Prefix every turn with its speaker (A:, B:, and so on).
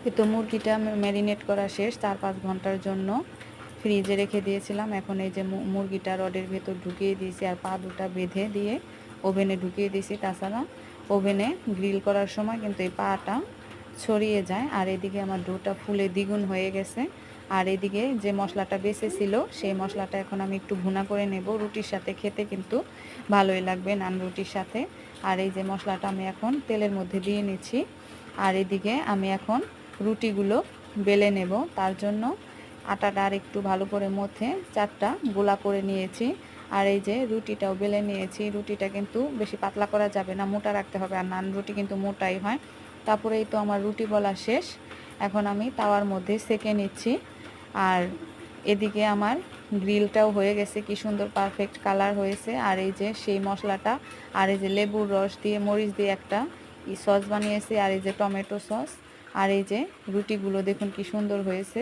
A: এই তো মুরগিটা ম্যারিনেট করা শেষ 4-5 ঘন্টার জন্য ফ্রিজে রেখে দিয়েছিলাম। এখন এই যে মুরগিটা রডের ভেতর ঢুকিয়ে দিয়েছি আর পা দুটা বেঁধে দিয়ে ওভেনে ঢুকিয়ে দিয়েছি। তাছাড়া ওভেনে গ্রিল করার সময় কিন্তু এই পাটা ছড়িয়ে যায়। আর এদিকে আমার ডোটা ফুলে দ্বিগুণ হয়ে গেছে। আর এদিকে যে মশলাটা বেঁচে ছিল সেই মশলাটা এখন আমি একটু ভুনা করে নেব। রুটির সাথে খেতে কিন্তু ভালোই লাগবে, নান রুটির সাথে। আর এই যে মশলাটা আমি এখন তেলের মধ্যে দিয়ে নিচ্ছি। আর এদিকে আমি এখন রুটিগুলো বেলে নেব। তার জন্য আটাটা আর একটু ভালো করে মথে 4টা গোলা করে নিয়েছি। আর এই যে রুটিটাও বেলে নিয়েছি। রুটিটা কিন্তু বেশি পাতলা করা যাবে না, মোটা রাখতে হবে। আর নান রুটি কিন্তু মোটাই হয়। তারপরেই তো আমার রুটি বলা শেষ। এখন আমি তাওয়ার মধ্যে সেঁকে নিচ্ছি। আর এদিকে আমার গ্রিলটাও হয়ে গেছে, কি সুন্দর পারফেক্ট কালার হয়েছে। আর এই যে সেই মশলাটা আর এই যে লেবুর রস দিয়ে মরিচ দিয়ে একটা সস বানিয়েছি। আর এই যে টমেটো সস। আর এই যে রুটিগুলো দেখুন কি সুন্দর হয়েছে।